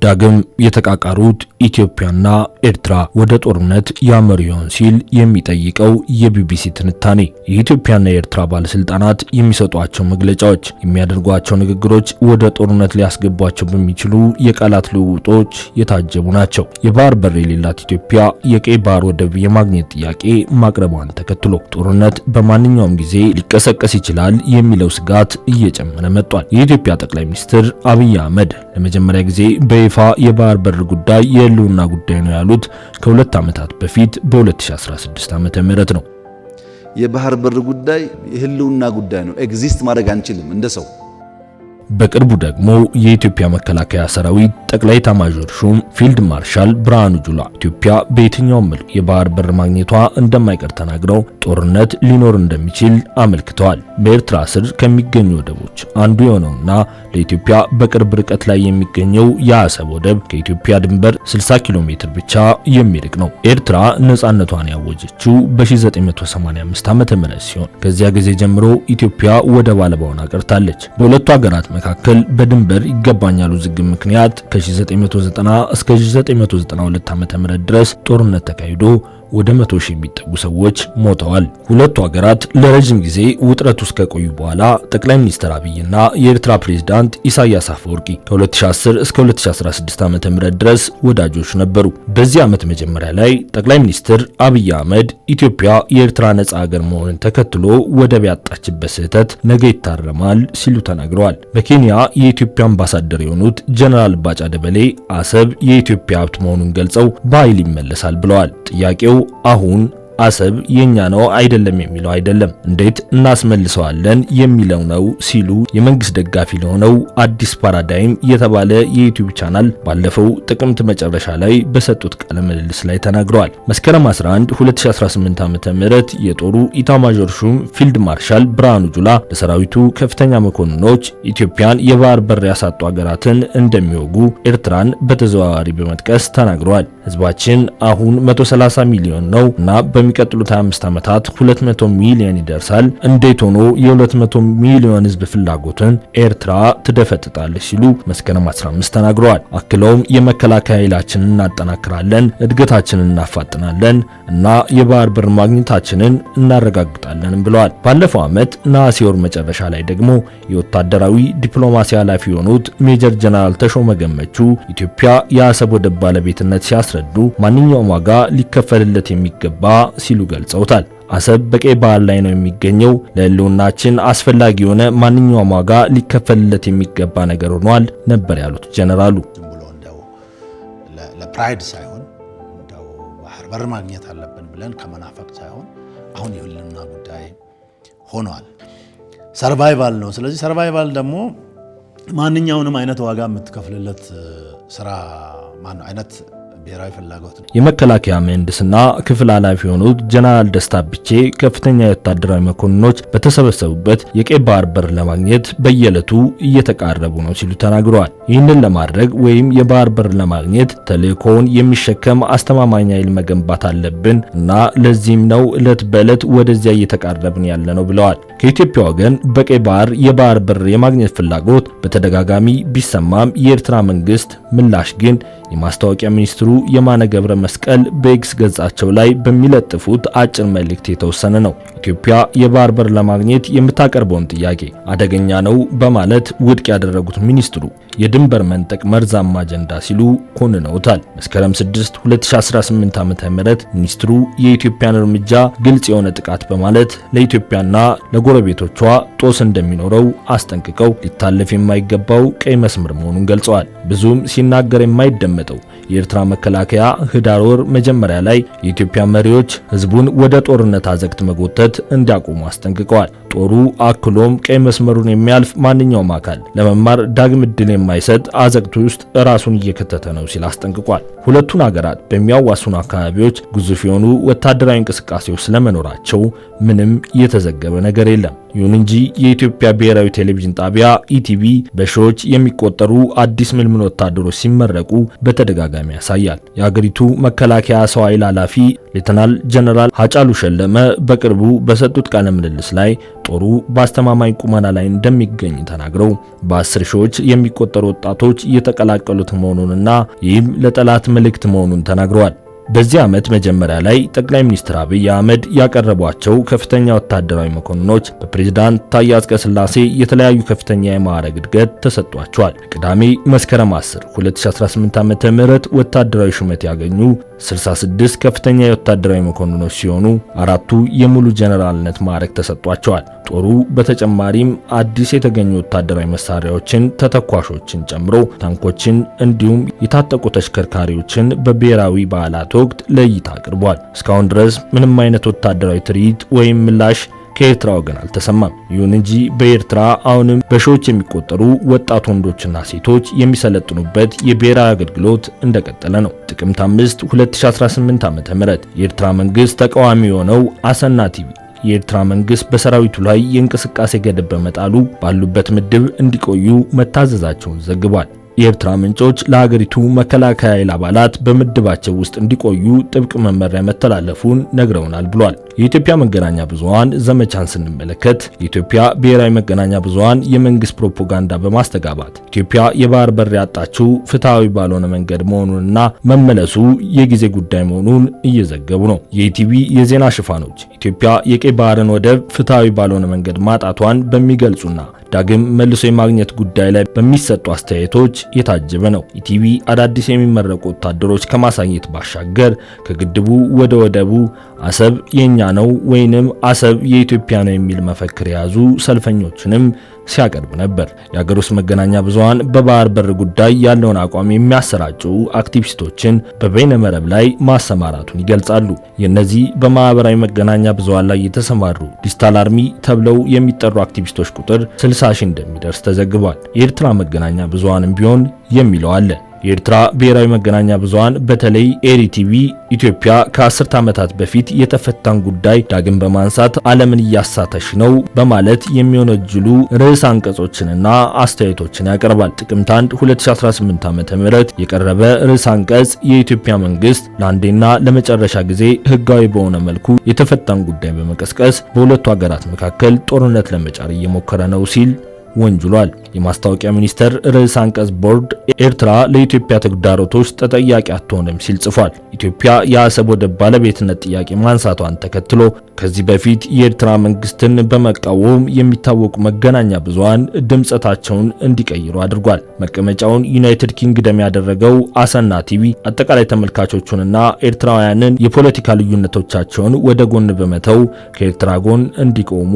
ዳግም የተቃቃሩት ኢትዮጵያና ኤርትራ ወደ ጦርነት ያመሩ ይሆን ሲል የሚጠይቀው የቢቢሲ ትንታኔ የኢትዮጵያና የኤርትራ ባለስልጣናት የሚሰጧቸው መግለጫዎች፣ የሚያደርጓቸው ንግግሮች ወደ ጦርነት ሊያስገቧቸው በሚችሉ የቃላት ልውውጦች የታጀቡ ናቸው። የባህር በር የሌላት ኢትዮጵያ የቀይ ባህር ወደብ የማግኘት ጥያቄ ማቅረቧን ተከትሎ ጦርነት በማንኛውም ጊዜ ሊቀሰቀስ ይችላል የሚለው ስጋት እየጨመረ መጥቷል። የኢትዮጵያ ጠቅላይ ሚኒስትር አብይ አህመድ ለመጀመሪያ ጊዜ በይፋ የባህር በር ጉዳይ የህልውና ጉዳይ ነው ያሉት ከሁለት ዓመታት በፊት በ2016 ዓመተ ምህረት ነው። የባህር በር ጉዳይ የህልውና ጉዳይ ነው። ኤግዚስት ማድረግ አንችልም እንደ ሰው። በቅርቡ ደግሞ የኢትዮጵያ መከላከያ ሰራዊት ጠቅላይ ኤታማዦር ሹም ፊልድ ማርሻል ብርሃኑ ጁላ ኢትዮጵያ በየትኛውም መልኩ የባህር በር ማግኘቷ እንደማይቀር ተናግረው ጦርነት ሊኖር እንደሚችል አመልክተዋል። በኤርትራ ስር ከሚገኙ ወደቦች አንዱ የሆነውና ለኢትዮጵያ በቅርብ ርቀት ላይ የሚገኘው የአሰብ ወደብ ከኢትዮጵያ ድንበር 60 ኪሎ ሜትር ብቻ የሚርቅ ነው። ኤርትራ ነፃነቷን ያወጀችው በ1985 ዓመተ ምህረት ሲሆን ከዚያ ጊዜ ጀምሮ ኢትዮጵያ ወደብ አልባ ሆና ቀርታለች። በሁለቱ ሀገራት መካከል በድንበር ይገባኛል ውዝግብ ምክንያት ከ1990 እስከ 1992 ዓመተ ምህረት ድረስ ጦርነት ተካሂዶ ወደ 100 ሺህ የሚጠጉ ሰዎች ሞተዋል። ሁለቱ ሀገራት ለረጅም ጊዜ ውጥረት ውስጥ ከቆዩ በኋላ ጠቅላይ ሚኒስትር አብይና የኤርትራ ፕሬዝዳንት ኢሳያስ አፈወርቂ ከ2010 እስከ 2016 ዓመተ ምህረት ድረስ ወዳጆች ነበሩ። በዚህ ዓመት መጀመሪያ ላይ ጠቅላይ ሚኒስትር አብይ አህመድ ኢትዮጵያ የኤርትራ ነጻ ሀገር መሆንን ተከትሎ ወደብ ያጣችበት ስህተት ነገ ይታረማል ሲሉ ተናግረዋል። በኬንያ የኢትዮጵያ አምባሳደር የሆኑት ጀነራል ባጫ ደበሌ አሰብ የኢትዮጵያ ሀብት መሆኑን ገልጸው በኃይል ይመለሳል ብለዋል። ጥያቄው አሁን አሰብ የኛ ነው አይደለም የሚለው አይደለም፣ እንዴት እናስመልሰዋለን የሚለው ነው ሲሉ የመንግስት ደጋፊ ለሆነው አዲስ ፓራዳይም የተባለ የዩቲዩብ ቻናል ባለፈው ጥቅምት መጨረሻ ላይ በሰጡት ቃለ ምልልስ ላይ ተናግረዋል። መስከረም 11 2018 ዓመተ ምህረት የጦሩ ኢታማዦር ሹም ፊልድ ማርሻል ብርሃኑ ጁላ ለሰራዊቱ ከፍተኛ መኮንኖች ኢትዮጵያን የባህር በር ያሳጡ ሀገራትን እንደሚወጉ ኤርትራን በተዘዋዋሪ በመጥቀስ ተናግረዋል። ህዝባችን አሁን 130 ሚሊዮን ነው እና በሚቀጥሉት 25 ዓመታት 200 ሚሊዮን ይደርሳል። እንዴት ሆኖ የ200 ሚሊዮን ህዝብ ፍላጎትን ኤርትራ ትደፈጥጣለች ሲሉ መስከረም 15 ተናግረዋል። አክለውም የመከላከያ ኃይላችንን እናጠናክራለን፣ እድገታችንን እናፋጥናለን እና የባህር በር ማግኘታችንን እናረጋግጣለን ብለዋል። ባለፈው ዓመት ነሐሴ ወር መጨረሻ ላይ ደግሞ የወታደራዊ ዲፕሎማሲ ኃላፊ የሆኑት ሜጀር ጀነራል ተሾመ ገመቹ ኢትዮጵያ የአሰብ ወደብ ባለቤትነት ሲያስረዱ ማንኛውም ዋጋ ሊከፈልለት የሚገባ ሲሉ ገልጸውታል። አሰብ በቀይ ባህር ላይ ነው የሚገኘው። ለህልውናችን አስፈላጊ የሆነ ማንኛውም ዋጋ ሊከፈልለት የሚገባ ነገር ሆኗል ነበር ያሉት ጀነራሉ። ዝም ብሎ እንደው ለፕራይድ ሳይሆን እንደው ባህር በር ማግኘት አለብን ብለን ከመናፈቅ ሳይሆን አሁን የህልውና ጉዳይ ሆኗል። ሰርቫይቫል ነው። ስለዚህ ሰርቫይቫል ደግሞ ማንኛውንም አይነት ዋጋ የምትከፍልለት ስራ ማነው አይነት ብሔራዊ ፍላጎት ነው። የመከላከያ ምህንድስና ክፍል ኃላፊ የሆኑት ጀነራል ደስታ ብቼ ከፍተኛ ወታደራዊ መኮንኖች በተሰበሰቡበት የቀይ ባህር በር ለማግኘት በየዕለቱ እየተቃረቡ ነው ሲሉ ተናግረዋል። ይህንን ለማድረግ ወይም የባህር በር ለማግኘት ተልእኮውን የሚሸከም አስተማማኝ ኃይል መገንባት አለብን እና ለዚህም ነው ዕለት በዕለት ወደዚያ እየተቃረብን ያለ ነው ብለዋል። ከኢትዮጵያ ወገን በቀይ ባህር የባህር በር የማግኘት ፍላጎት በተደጋጋሚ ቢሰማም የኤርትራ መንግስት ምላሽ ግን የማስታወቂያ ሚኒስትሩ የማነ ገብረ መስቀል በኤክስ ገጻቸው ላይ በሚለጥፉት አጭር መልእክት የተወሰነ ነው። ኢትዮጵያ የባህር በር ለማግኘት የምታቀርበውን ጥያቄ አደገኛ ነው በማለት ውድቅ ያደረጉት ሚኒስትሩ የድንበር መንጠቅ መርዛማ አጀንዳ ሲሉ ኮንነውታል። መስከረም 6 2018 ዓመተ ምህረት ሚኒስትሩ የኢትዮጵያን እርምጃ ግልጽ የሆነ ጥቃት በማለት ለኢትዮጵያና ለጎረቤቶቿ ጦስ እንደሚኖረው አስጠንቅቀው ሊታለፍ የማይገባው ቀይ መስመር መሆኑን ገልጸዋል። ብዙም ሲናገር የማይደመጠው የኤርትራ መከላከያ ህዳር ወር መጀመሪያ ላይ የኢትዮጵያ መሪዎች ህዝቡን ወደ ጦርነት አዘቅት መጎተት እንዲያቆሙ አስጠንቅቀዋል። ጦሩ አክሎም ቀይ መስመሩን የሚያልፍ ማንኛውም አካል ለመማር ዳግም ዕድል የማይሰጥ አዘቅቱ ውስጥ ራሱን እየከተተ ነው ሲል አስጠንቅቋል። ሁለቱን ሀገራት በሚያዋስኑ አካባቢዎች ግዙፍ የሆኑ ወታደራዊ እንቅስቃሴዎች ስለመኖራቸው ምንም የተዘገበ ነገር የለም። ይሁን እንጂ የኢትዮጵያ ብሔራዊ ቴሌቪዥን ጣቢያ ኢቲቪ በሺዎች የሚቆጠሩ አዲስ ምልምል ወታደሮች ሲመረቁ በተደጋጋሚ ያሳያል። የሀገሪቱ መከላከያ ሰው ኃይል ኃላፊ ሌተናል ጀነራል ሃጫሉ ሸለመ በቅርቡ በሰጡት ቃለ ምልልስ ላይ ጦሩ በአስተማማኝ ቁመና ላይ እንደሚገኝ ተናግረው በ10 ሺዎች የሚቆጠሩ ወጣቶች እየተቀላቀሉት መሆኑንና ይህም ለጠላት መልእክት መሆኑን ተናግረዋል። በዚህ ዓመት መጀመሪያ ላይ ጠቅላይ ሚኒስትር አብይ አህመድ ያቀረቧቸው ከፍተኛ ወታደራዊ መኮንኖች በፕሬዝዳንት ታዬ አጽቀሥላሴ የተለያዩ ከፍተኛ የማዕረግ እድገት ተሰጥቷቸዋል። ቅዳሜ መስከረም 10 2018 ዓ.ም ወታደራዊ ሹመት ያገኙ 66 ከፍተኛ የወታደራዊ መኮንኖች ሲሆኑ አራቱ የሙሉ ጀነራልነት ማዕረግ ተሰጥቷቸዋል። ጦሩ በተጨማሪም አዲስ የተገኙ ወታደራዊ መሳሪያዎችን፣ ተተኳሾችን ጨምሮ ታንኮችን እንዲሁም የታጠቁ ተሽከርካሪዎችን በብሔራዊ በዓላት ወቅት ለእይታ አቅርቧል። እስካሁን ድረስ ምንም አይነት ወታደራዊ ትርኢት ወይም ምላሽ ከኤርትራ ወገን አልተሰማም። ይሁን እንጂ በኤርትራ አሁንም በሺዎች የሚቆጠሩ ወጣት ወንዶችና ሴቶች የሚሰለጥኑበት የብሔራዊ አገልግሎት እንደቀጠለ ነው። ጥቅምት 5 2018 ዓ.ም የኤርትራ መንግስት ተቃዋሚ የሆነው አሰና ቲቪ የኤርትራ መንግስት በሰራዊቱ ላይ የእንቅስቃሴ ገደብ በመጣሉ ባሉበት ምድብ እንዲቆዩ መታዘዛቸውን ዘግቧል። የኤርትራ ምንጮች ለሀገሪቱ መከላከያ ኃይል አባላት በምድባቸው ውስጥ እንዲቆዩ ጥብቅ መመሪያ መተላለፉን ነግረውናል ብሏል። የኢትዮጵያ መገናኛ ብዙሃን ዘመቻን ስንመለከት የኢትዮጵያ ብሔራዊ መገናኛ ብዙሃን የመንግስት ፕሮፓጋንዳ በማስተጋባት ኢትዮጵያ የባህር በር ያጣችው ፍትሃዊ ባልሆነ መንገድ መሆኑንና መመለሱ የጊዜ ጉዳይ መሆኑን እየዘገቡ ነው። የኢቲቪ የዜና ሽፋኖች ኢትዮጵያ የቀይ ባህርን ወደብ ፍትሃዊ ባልሆነ መንገድ ማጣቷን በሚገልጹና ዳግም መልሶ የማግኘት ጉዳይ ላይ በሚሰጡ አስተያየቶች የታጀበ ነው። ኢቲቪ አዳዲስ የሚመረቁ ወታደሮች ከማሳየት ባሻገር ከግድቡ ወደ ወደቡ አሰብ የኛ ነው ወይንም አሰብ የኢትዮጵያ ነው የሚል መፈክር የያዙ ሰልፈኞችንም ሲያቀርብ ነበር። የሀገር ውስጥ መገናኛ ብዙሃን በባህር በር ጉዳይ ያለውን አቋም የሚያሰራጩ አክቲቪስቶችን በበይነ መረብ ላይ ማሰማራቱን ይገልጻሉ። የነዚህ በማህበራዊ መገናኛ ብዙሃን ላይ የተሰማሩ ዲጂታል አርሚ ተብለው የሚጠሩ አክቲቪስቶች ቁጥር 60 ሺህ እንደሚደርስ ተዘግቧል። የኤርትራ መገናኛ ብዙሃንም ቢሆን የሚለው አለ። የኤርትራ ብሔራዊ መገናኛ ብዙሃን በተለይ ኤሪቲቪ ኢትዮጵያ ከ10 ዓመታት በፊት የተፈታን ጉዳይ ዳግም በማንሳት ዓለምን እያሳተሽ ነው በማለት የሚወነጅሉ ርዕስ አንቀጾችንና አስተያየቶችን ያቀርባል። ጥቅምት 1 2018 ዓ.ም የቀረበ ርዕስ አንቀጽ የኢትዮጵያ መንግስት ለአንዴና ለመጨረሻ ጊዜ ህጋዊ በሆነ መልኩ የተፈታን ጉዳይ በመቀስቀስ በሁለቱ ሀገራት መካከል ጦርነት ለመጫር እየሞከረ ነው ሲል ወንጅሏል። የማስታወቂያ ሚኒስቴር ርዕስ አንቀጽ ቦርድ ኤርትራ ለኢትዮጵያ ተግዳሮቶች ተጠያቂ አትሆንም ሲል ጽፏል። ኢትዮጵያ የአሰብ ወደብ ባለቤትነት ጥያቄ ማንሳቷን ተከትሎ ከዚህ በፊት የኤርትራ መንግስትን በመቃወም የሚታወቁ መገናኛ ብዙሃን ድምጸታቸውን እንዲቀይሩ አድርጓል። መቀመጫውን ዩናይትድ ኪንግደም ያደረገው አሰና ቲቪ አጠቃላይ ተመልካቾቹንና ኤርትራውያንን የፖለቲካ ልዩነቶቻቸውን ወደ ጎን በመተው ከኤርትራ ጎን እንዲቆሙ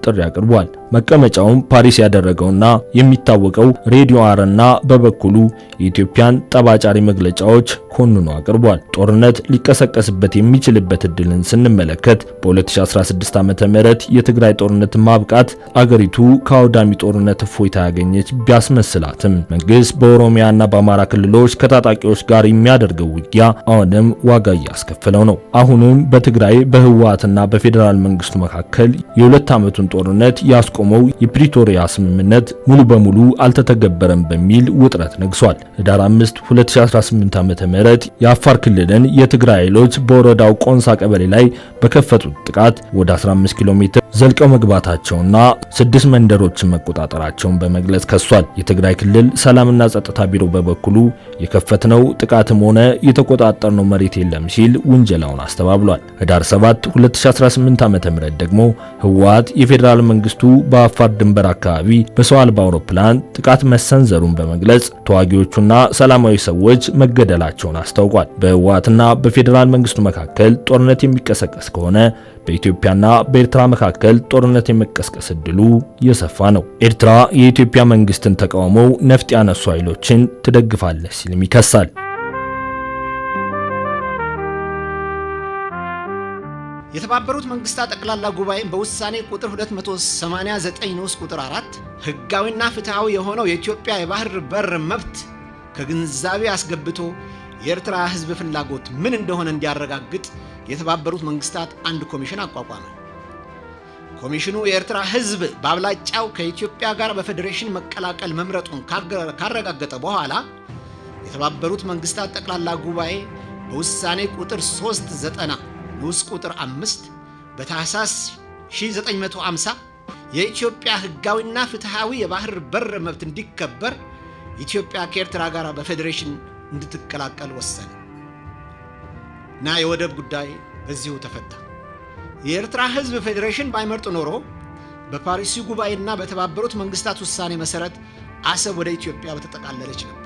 ጥሪ አቅርቧል። መቀመጫውን ፓሪስ ያደረገውና የሚታወቀው ሬዲዮ አረና በበኩሉ የኢትዮጵያን ጠባጫሪ መግለጫዎች ኮንኖ አቅርቧል። ጦርነት ሊቀሰቀስበት የሚችልበት እድልን ስንመለከት በ2016 ዓ.ም የትግራይ ጦርነት ማብቃት አገሪቱ ከአውዳሚ ጦርነት እፎይታ ያገኘች ቢያስመስላትም መንግስት በኦሮሚያና በአማራ ክልሎች ከታጣቂዎች ጋር የሚያደርገው ውጊያ አሁንም ዋጋ እያስከፈለው ነው። አሁንም በትግራይ በህወሓትና በፌዴራል መንግስቱ መካከል የሁለት ዓመቱን ጦርነት ያስቆመው የፕሪቶሪያ ስምምነት ሙሉ በሙሉ አልተተገበረም በሚል ውጥረት ነግሷል። ህዳር 5 2018 ዓ.ም የአፋር ክልልን የትግራይ ኃይሎች በወረዳው ቆንሳ ቀበሌ ላይ በከፈቱት ጥቃት ወደ 15 ኪሎ ሜትር ዘልቀው መግባታቸውና 6 መንደሮችን መቆጣጠራቸውን በመግለጽ ከሷል። የትግራይ ክልል ሰላምና ጸጥታ ቢሮ በበኩሉ የከፈትነው ጥቃትም ሆነ የተቆጣጠርነው መሬት የለም ሲል ውንጀላውን አስተባብሏል። ህዳር 7 2018 ዓ.ም ደግሞ ህወሓት የፌዴራል መንግስቱ በአፋር ድንበር አካባቢ በሰው አልባ አውሮፕላን ጥቃት መሰንዘሩን በመግለጽ ተዋጊዎቹና ሰላማዊ ሰዎች መገደላቸውን አስታውቋል። በህወሓትና በፌዴራል መንግስቱ መካከል ጦርነት የሚቀሰቀስ ከሆነ በኢትዮጵያና በኤርትራ መካከል ጦርነት የመቀስቀስ እድሉ የሰፋ ነው። ኤርትራ የኢትዮጵያ መንግስትን ተቃውመው ነፍጥ ያነሱ ኃይሎችን ትደግፋለች ሲልም ይከሳል። የተባበሩት መንግስታት ጠቅላላ ጉባኤ በውሳኔ ቁጥር 289 ንዑስ ቁጥር 4 ህጋዊና ፍትሃዊ የሆነው የኢትዮጵያ የባህር በር መብት ከግንዛቤ አስገብቶ የኤርትራ ህዝብ ፍላጎት ምን እንደሆነ እንዲያረጋግጥ የተባበሩት መንግስታት አንድ ኮሚሽን አቋቋመ። ኮሚሽኑ የኤርትራ ሕዝብ በአብላጫው ከኢትዮጵያ ጋር በፌዴሬሽን መቀላቀል መምረጡን ካረጋገጠ በኋላ የተባበሩት መንግስታት ጠቅላላ ጉባኤ በውሳኔ ቁጥር 390 ንዑስ ቁጥር 5 በታህሳስ 1950 የኢትዮጵያ ህጋዊና ፍትሃዊ የባህር በር መብት እንዲከበር ኢትዮጵያ ከኤርትራ ጋር በፌዴሬሽን እንድትቀላቀል ወሰነ እና የወደብ ጉዳይ በዚሁ ተፈታ። የኤርትራ ህዝብ ፌዴሬሽን ባይመርጥ ኖሮ በፓሪስ ጉባኤና በተባበሩት መንግስታት ውሳኔ መሰረት አሰብ ወደ ኢትዮጵያ በተጠቃለለች ነበር።